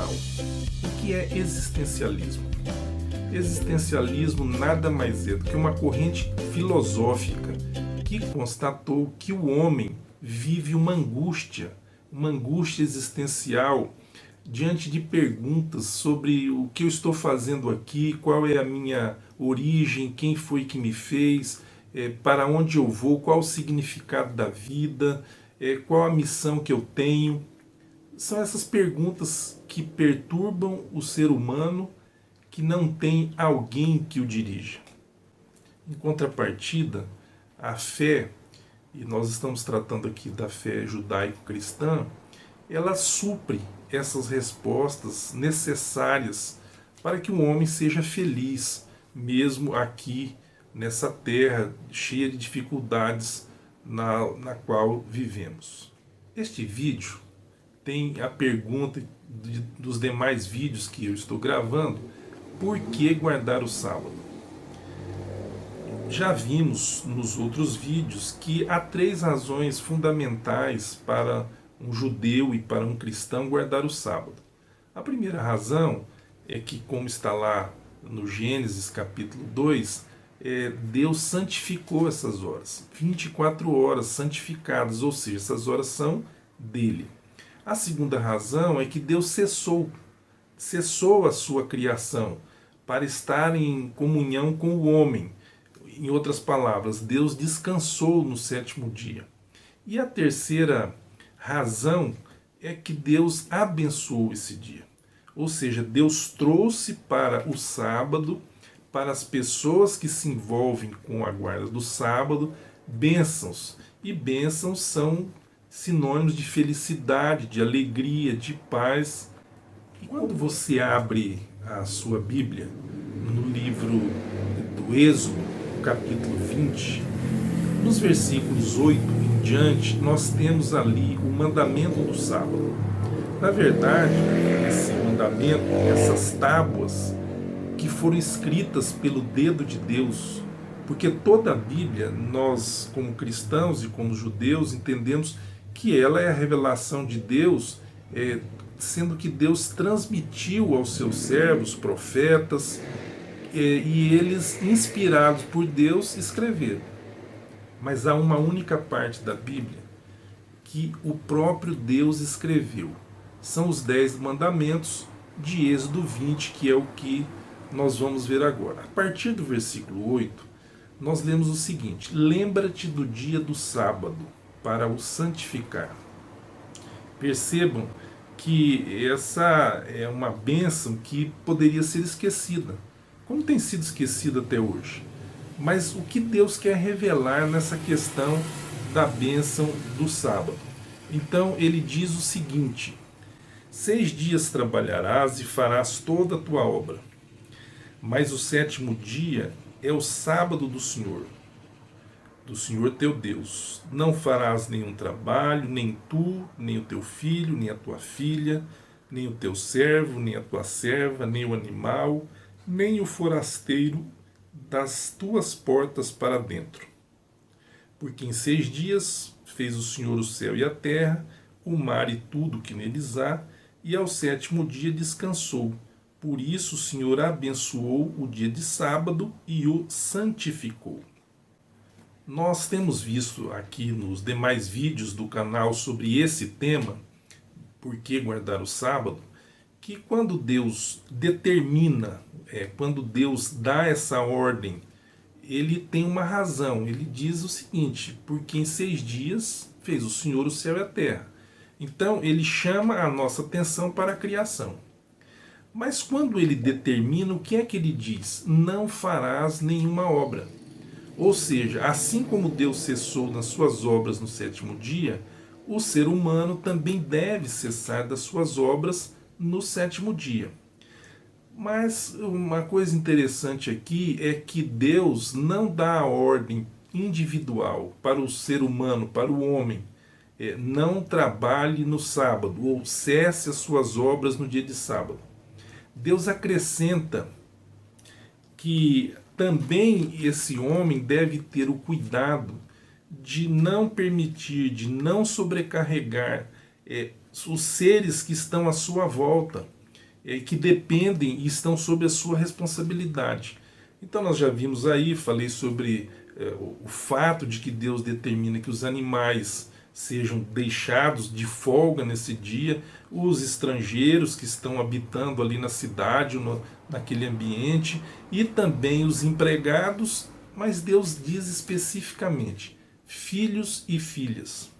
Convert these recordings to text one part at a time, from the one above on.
canal. O que é existencialismo? Existencialismo nada mais é do que uma corrente filosófica que constatou que o homem vive uma angústia existencial diante de perguntas sobre o que eu estou fazendo aqui, qual é a minha origem, quem foi que me fez, para onde eu vou, qual o significado da vida, qual a missão que eu tenho. São essas perguntas que perturbam o ser humano que não tem alguém que o dirija. Em contrapartida, a fé, e nós estamos tratando aqui da fé judaico-cristã, ela supre essas respostas necessárias para que o homem seja feliz, mesmo aqui nessa terra cheia de dificuldades na qual vivemos. Este vídeo tem a pergunta dos demais vídeos que eu estou gravando: por que guardar o sábado? Já vimos nos outros vídeos que há 3 razões fundamentais para um judeu e para um cristão guardar o sábado. A primeira razão é que, como está lá no Gênesis capítulo 2, Deus santificou essas horas, 24 horas santificadas, ou seja, essas horas são dele. A segunda razão é que Deus cessou a sua criação para estar em comunhão com o homem. Em outras palavras, Deus descansou no 7º dia. E a terceira razão é que Deus abençoou esse dia. Ou seja, Deus trouxe para o sábado, para as pessoas que se envolvem com a guarda do sábado, bênçãos. E bênçãos são sinônimos de felicidade, de alegria, de paz. E quando você abre a sua Bíblia, no livro do Êxodo, capítulo 20, nos versículos 8 em diante, nós temos ali o mandamento do sábado. Na verdade, esse mandamento, essas tábuas que foram escritas pelo dedo de Deus, porque toda a Bíblia, nós como cristãos e como judeus entendemos que ela é a revelação de Deus, sendo que Deus transmitiu aos seus servos, profetas, e eles, inspirados por Deus, escreveram. Mas há uma única parte da Bíblia que o próprio Deus escreveu. São os 10 mandamentos de Êxodo 20, que é o que nós vamos ver agora. A partir do versículo 8, nós lemos o seguinte: lembra-te do dia do sábado para o santificar. Percebam que essa é uma bênção que poderia ser esquecida, como tem sido esquecida até hoje. Mas o que Deus quer revelar nessa questão da bênção do sábado? Então ele diz o seguinte: 6 dias trabalharás e farás toda a tua obra, mas o 7º dia é o sábado do Senhor teu Deus. Não farás nenhum trabalho, nem tu, nem o teu filho, nem a tua filha, nem o teu servo, nem a tua serva, nem o animal, nem o forasteiro das tuas portas para dentro. Porque em 6 dias fez o Senhor o céu e a terra, o mar e tudo que neles há, e ao 7º dia descansou. Por isso o Senhor abençoou o dia de sábado e o santificou. Nós temos visto aqui nos demais vídeos do canal sobre esse tema, por que guardar o sábado, que quando Deus determina, quando Deus dá essa ordem, ele tem uma razão. Ele diz o seguinte: porque em 6 dias fez o Senhor o céu e a terra. Então ele chama a nossa atenção para a criação. Mas quando ele determina, o que é que ele diz? Não farás nenhuma obra. Ou seja, assim como Deus cessou nas suas obras no 7º dia, o ser humano também deve cessar das suas obras no 7º dia. Mas uma coisa interessante aqui é que Deus não dá a ordem individual para o ser humano, para o homem. Não trabalhe no sábado ou cesse as suas obras no dia de sábado. Deus acrescenta que também esse homem deve ter o cuidado de não permitir, de não sobrecarregar os seres que estão à sua volta. que dependem e estão sob a sua responsabilidade. Então nós já vimos aí, falei sobre o fato de que Deus determina que os animais sejam deixados de folga nesse dia, os estrangeiros que estão habitando ali na cidade, naquele ambiente, e também os empregados, mas Deus diz especificamente, filhos e filhas.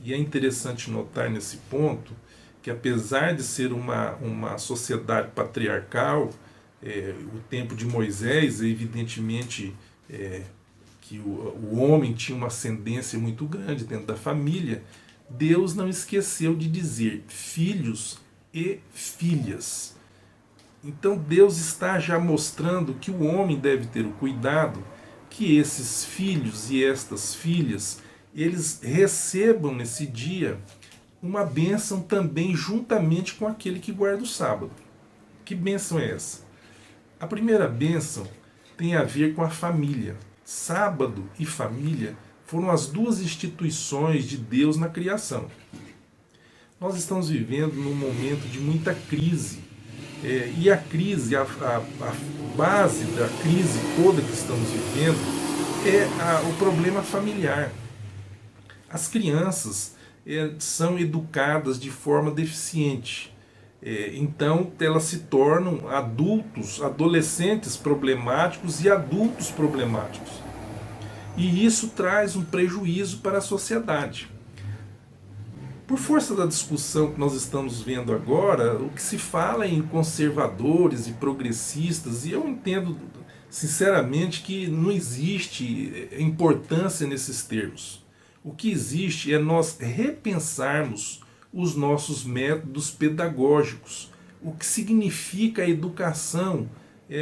E é interessante notar nesse ponto que, apesar de ser uma sociedade patriarcal, o tempo de Moisés, evidentemente, que o homem tinha uma ascendência muito grande dentro da família, Deus não esqueceu de dizer filhos e filhas. Então Deus está já mostrando que o homem deve ter o cuidado que esses filhos e estas filhas, eles recebam nesse dia uma bênção também juntamente com aquele que guarda o sábado. Que bênção é essa? A primeira bênção tem a ver com a família. Sábado e família foram as duas instituições de Deus na criação. Nós estamos vivendo num momento de muita crise. E a crise, a base da crise toda que estamos vivendo é o problema familiar. As crianças são educadas de forma deficiente. Então elas se tornam adultos, adolescentes problemáticos e adultos problemáticos. E isso traz um prejuízo para a sociedade. Por força da discussão que nós estamos vendo agora, o que se fala em conservadores e progressistas, e eu entendo sinceramente que não existe importância nesses termos. O que existe é nós repensarmos os nossos métodos pedagógicos, o que significa a educação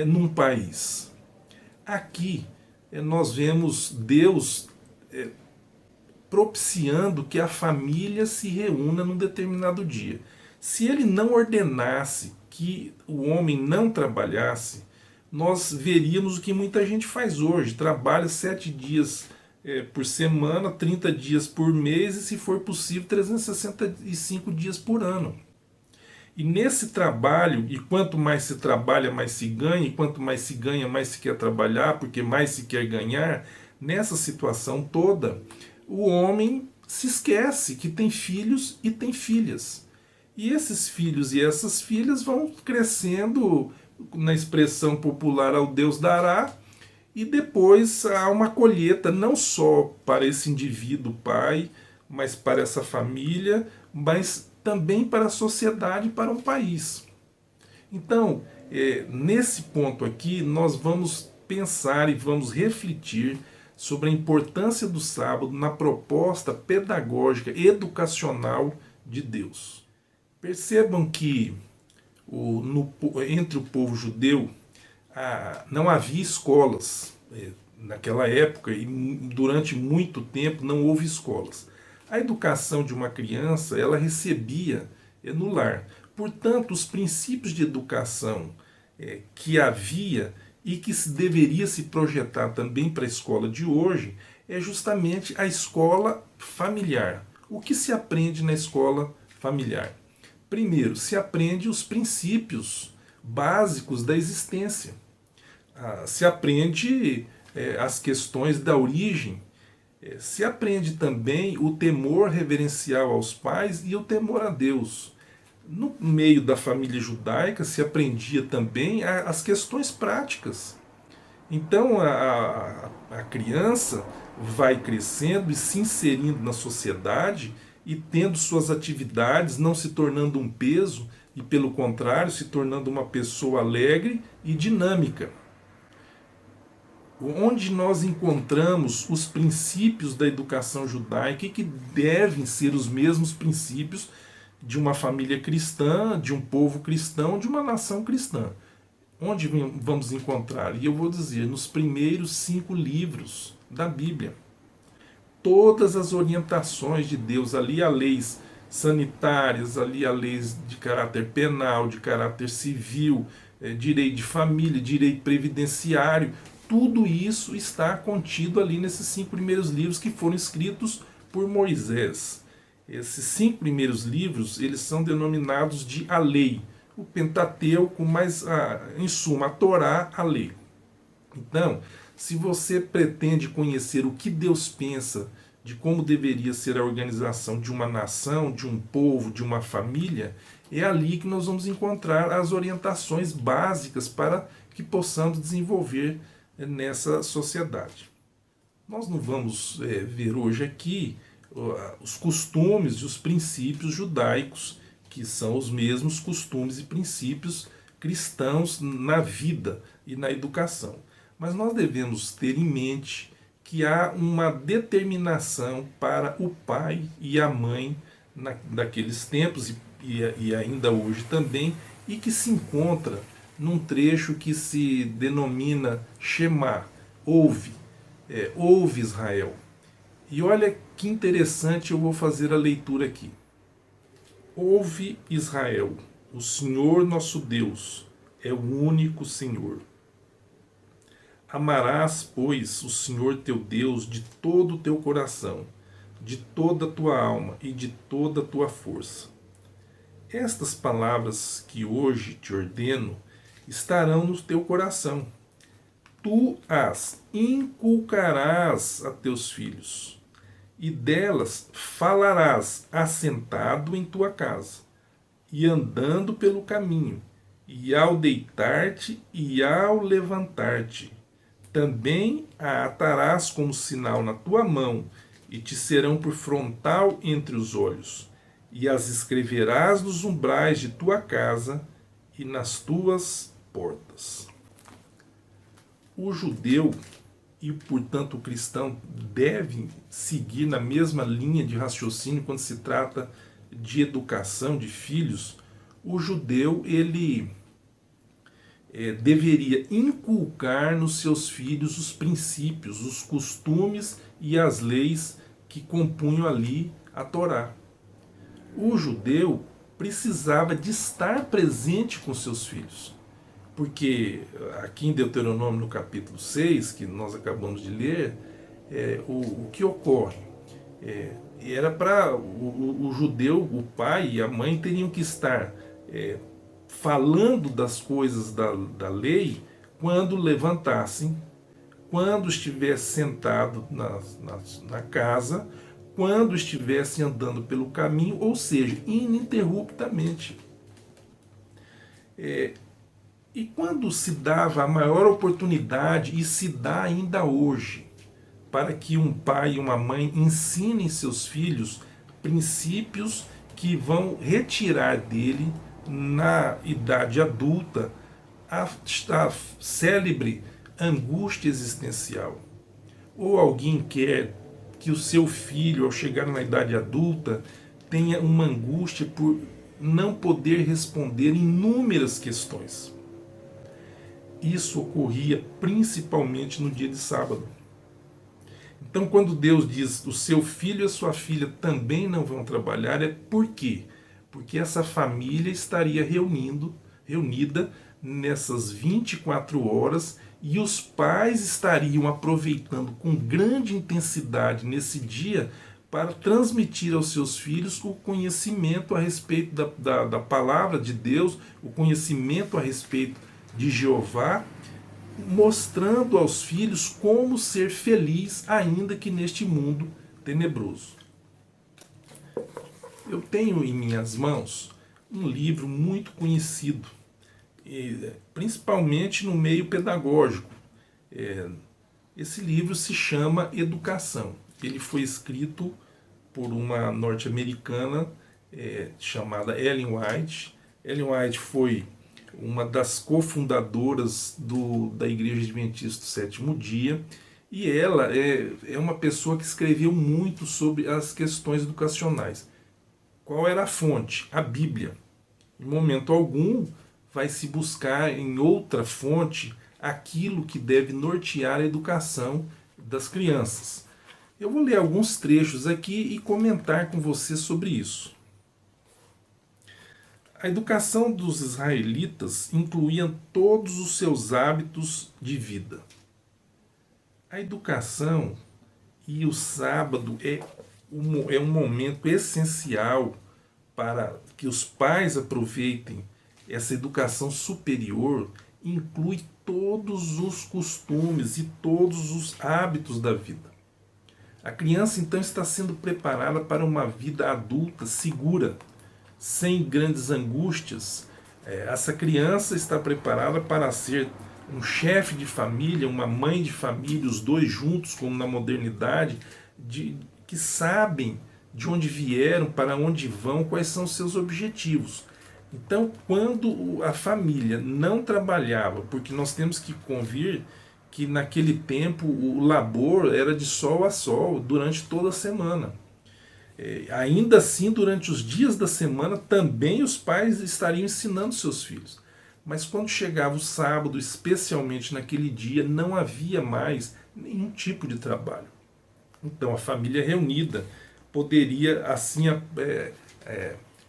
num país. Aqui nós vemos Deus propiciando que a família se reúna num determinado dia. Se ele não ordenasse que o homem não trabalhasse, nós veríamos o que muita gente faz hoje, trabalha 7 dias por semana, 30 dias por mês e, se for possível, 365 dias por ano. E nesse trabalho, e quanto mais se trabalha, mais se ganha, e quanto mais se ganha, mais se quer trabalhar, porque mais se quer ganhar, nessa situação toda, o homem se esquece que tem filhos e tem filhas. E esses filhos e essas filhas vão crescendo, na expressão popular, ao Deus dará, e depois há uma colheita não só para esse indivíduo pai, mas para essa família, mas também para a sociedade e para um país. Então, nesse ponto aqui, nós vamos pensar e vamos refletir sobre a importância do sábado na proposta pedagógica, educacional de Deus. Percebam que entre o povo judeu não havia escolas. Naquela época e durante muito tempo não houve escolas. A educação de uma criança ela recebia no lar. Portanto, os princípios de educação que havia e que deveria se projetar também para a escola de hoje é justamente a escola familiar. O que se aprende na escola familiar? Primeiro, se aprende os princípios básicos da existência. Se aprende as questões da origem. Se aprende também o temor reverencial aos pais e o temor a Deus. No meio da família judaica se aprendia também as questões práticas. Então a criança vai crescendo e se inserindo na sociedade e tendo suas atividades, não se tornando um peso e, pelo contrário, se tornando uma pessoa alegre e dinâmica. Onde nós encontramos os princípios da educação judaica e que devem ser os mesmos princípios de uma família cristã, de um povo cristão, de uma nação cristã. Onde vamos encontrar? E eu vou dizer, nos primeiros 5 livros da Bíblia. Todas as orientações de Deus, ali há leis sanitárias, ali há leis de caráter penal, de caráter civil, direito de família, direito previdenciário, tudo isso está contido ali nesses 5 primeiros livros que foram escritos por Moisés. Esses 5 primeiros livros, eles são denominados de a lei. o Pentateuco, mas, em suma, a Torá, a lei. Então, se você pretende conhecer o que Deus pensa de como deveria ser a organização de uma nação, de um povo, de uma família, é ali que nós vamos encontrar as orientações básicas para que possamos desenvolver nessa sociedade. Nós não vamos ver hoje aqui os costumes e os princípios judaicos, que são os mesmos costumes e princípios cristãos na vida e na educação. Mas nós devemos ter em mente que há uma determinação para o pai e a mãe daqueles tempos e ainda hoje também, e que se encontra num trecho que se denomina Shema, ouve, ouve Israel. E olha que interessante, eu vou fazer a leitura aqui. Ouve Israel, o Senhor nosso Deus é o único Senhor. Amarás, pois, o Senhor teu Deus de todo o teu coração, de toda a tua alma e de toda a tua força. Estas palavras que hoje te ordeno estarão no teu coração. Tu as inculcarás a teus filhos, e delas falarás assentado em tua casa, e andando pelo caminho, e ao deitar-te e ao levantar-te. Também a atarás como sinal na tua mão, e te serão por frontal entre os olhos, e as escreverás nos umbrais de tua casa e nas tuas portas. O judeu e, portanto, o cristão devem seguir na mesma linha de raciocínio quando se trata de educação de filhos. O judeu, ele deveria inculcar nos seus filhos os princípios, os costumes e as leis que compunham ali a Torá. O judeu precisava de estar presente com seus filhos, porque aqui em Deuteronômio, no capítulo 6, que nós acabamos de ler, o que ocorre? Era para o judeu, o pai e a mãe teriam que estar falando das coisas da lei quando levantassem, quando estivesse sentado na casa, quando estivesse andando pelo caminho, ou seja, ininterruptamente. E quando se dava a maior oportunidade, e se dá ainda hoje, para que um pai e uma mãe ensinem seus filhos princípios que vão retirar dele, na idade adulta, a célebre angústia existencial. Ou alguém quer que o seu filho, ao chegar na idade adulta, tenha uma angústia por não poder responder inúmeras questões. Isso ocorria principalmente no dia de sábado. Então, quando Deus diz o seu filho e a sua filha também não vão trabalhar, é por quê? Porque essa família estaria reunida nessas 24 horas, e os pais estariam aproveitando com grande intensidade nesse dia para transmitir aos seus filhos o conhecimento a respeito da palavra de Deus, o conhecimento a respeito de Jeová, mostrando aos filhos como ser feliz ainda que neste mundo tenebroso. Eu tenho em minhas mãos um livro muito conhecido, principalmente no meio pedagógico. Esse livro se chama Educação. Ele foi escrito por uma norte-americana chamada Ellen White. Ellen White foi uma das cofundadoras da Igreja Adventista do Sétimo Dia, e ela é uma pessoa que escreveu muito sobre as questões educacionais. Qual era a fonte? A Bíblia. Em momento algum vai se buscar em outra fonte aquilo que deve nortear a educação das crianças. Eu vou ler alguns trechos aqui e comentar com você sobre isso. A educação dos israelitas incluía todos os seus hábitos de vida. A educação e o sábado é um momento essencial para que os pais aproveitem essa educação superior inclui todos os costumes e todos os hábitos da vida. A criança então está sendo preparada para uma vida adulta segura, sem grandes angústias. Essa criança está preparada para ser um chefe de família, uma mãe de família, os dois juntos, como na modernidade, que sabem de onde vieram, para onde vão, quais são os seus objetivos. Então, quando a família não trabalhava, porque nós temos que convir que naquele tempo o labor era de sol a sol durante toda a semana. Ainda assim, durante os dias da semana, também os pais estariam ensinando seus filhos. Mas quando chegava o sábado, especialmente naquele dia, não havia mais nenhum tipo de trabalho. Então a família reunida poderia assim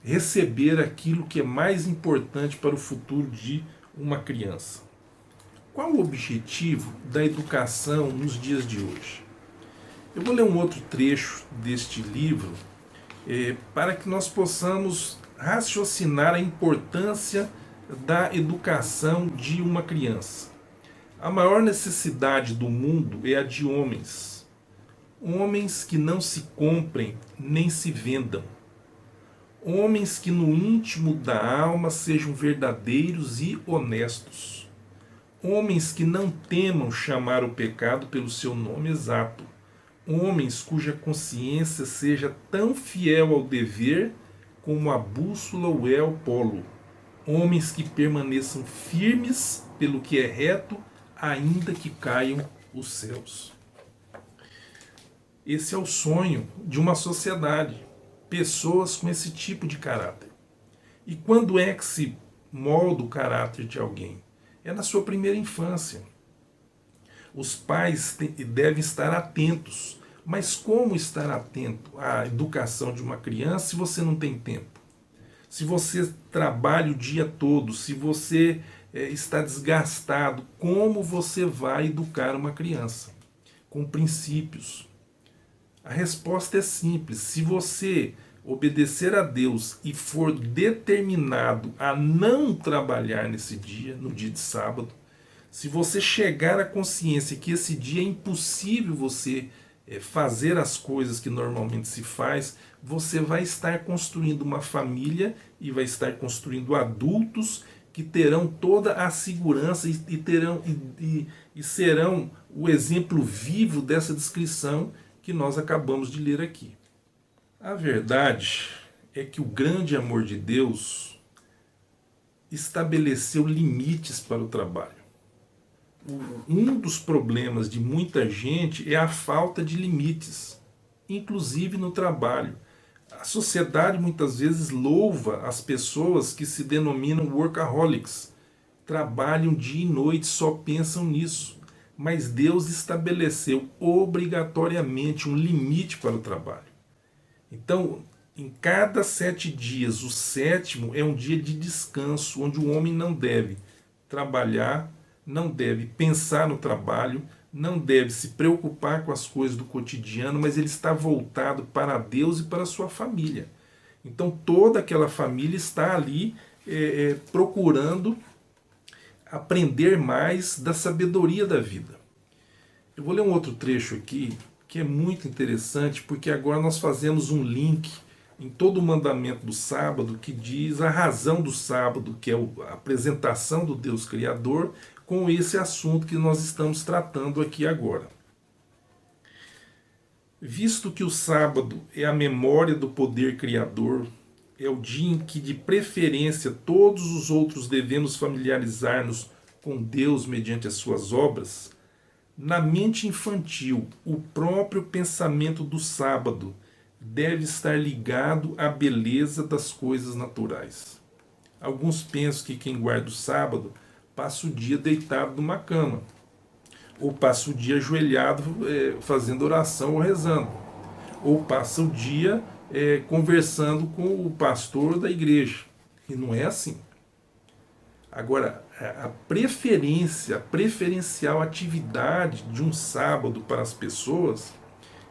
receber aquilo que é mais importante para o futuro de uma criança. Qual o objetivo da educação nos dias de hoje? Eu vou ler um outro trecho deste livro para que nós possamos raciocinar a importância da educação de uma criança. A maior necessidade do mundo é a de homens. Homens que não se comprem nem se vendam. Homens que no íntimo da alma sejam verdadeiros e honestos. Homens que não temam chamar o pecado pelo seu nome exato. Homens cuja consciência seja tão fiel ao dever como a bússola o é ao polo. Homens que permaneçam firmes pelo que é reto, ainda que caiam os céus. Esse é o sonho de uma sociedade. Pessoas com esse tipo de caráter. E quando é que se molda o caráter de alguém? É na sua primeira infância. Os pais devem estar atentos. Mas como estar atento à educação de uma criança se você não tem tempo? Se você trabalha o dia todo, se você está desgastado, como você vai educar uma criança? Com princípios. A resposta é simples. Se você obedecer a Deus e for determinado a não trabalhar nesse dia, no dia de sábado, se você chegar à consciência que esse dia é impossível você fazer as coisas que normalmente se faz, você vai estar construindo uma família e vai estar construindo adultos que terão toda a segurança e serão o exemplo vivo dessa descrição que nós acabamos de ler aqui. A verdade é que o grande amor de Deus estabeleceu limites para o trabalho. Um dos problemas de muita gente é a falta de limites, inclusive no trabalho. A sociedade muitas vezes louva as pessoas que se denominam workaholics. Trabalham dia e noite, só pensam nisso. Mas Deus estabeleceu obrigatoriamente um limite para o trabalho. Então, em cada 7 dias, o 7º é um dia de descanso, onde o homem não deve trabalhar, não deve pensar no trabalho, não deve se preocupar com as coisas do cotidiano, mas ele está voltado para Deus e para a sua família. Então toda aquela família está ali procurando aprender mais da sabedoria da vida. Eu vou ler um outro trecho aqui que é muito interessante, porque agora nós fazemos um link em todo o mandamento do sábado que diz a razão do sábado, que é a apresentação do Deus Criador, com esse assunto que nós estamos tratando aqui agora. Visto que o sábado é a memória do poder criador, é o dia em que de preferência todos os outros devemos familiarizar-nos com Deus mediante as suas obras, na mente infantil, o próprio pensamento do sábado deve estar ligado à beleza das coisas naturais. Alguns pensam que quem guarda o sábado passa o dia deitado numa cama, ou passa o dia ajoelhado fazendo oração ou rezando, ou passa o dia conversando com o pastor da igreja. E não é assim. Agora, a preferencial atividade de um sábado para as pessoas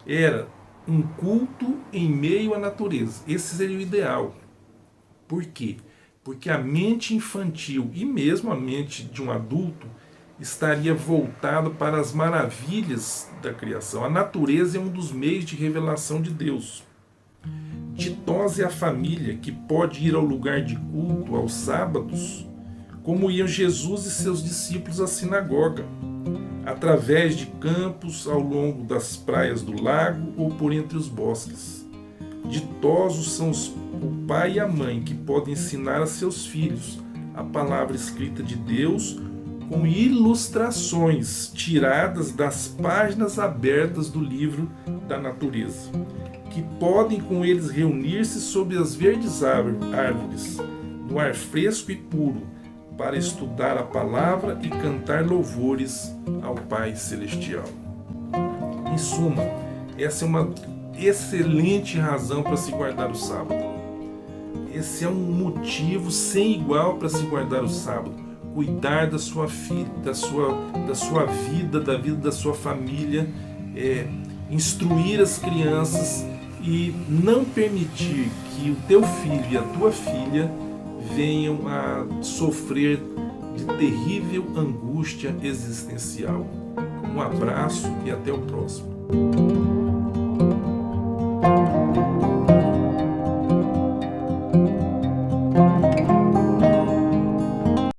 era um culto em meio à natureza. Esse seria o ideal. Por quê? porque a mente infantil e mesmo a mente de um adulto estaria voltado para as maravilhas da criação. A natureza é um dos meios de revelação de Deus. Ditosa é a família que pode ir ao lugar de culto aos sábados, como iam Jesus e seus discípulos à sinagoga, através de campos ao longo das praias do lago ou por entre os bosques. Ditosos são o pai e a mãe que podem ensinar a seus filhos a palavra escrita de Deus com ilustrações tiradas das páginas abertas do livro da natureza, que podem com eles reunir-se sob as verdes árvores, no ar fresco e puro, para estudar a palavra e cantar louvores ao Pai Celestial. Em suma, essa é uma excelente razão para se guardar o sábado. Esse é um motivo sem igual para se guardar o sábado. Cuidar da sua filha, da sua vida, da vida da sua família, instruir as crianças e não permitir que o teu filho e a tua filha venham a sofrer de terrível angústia existencial. Um abraço e até o próximo.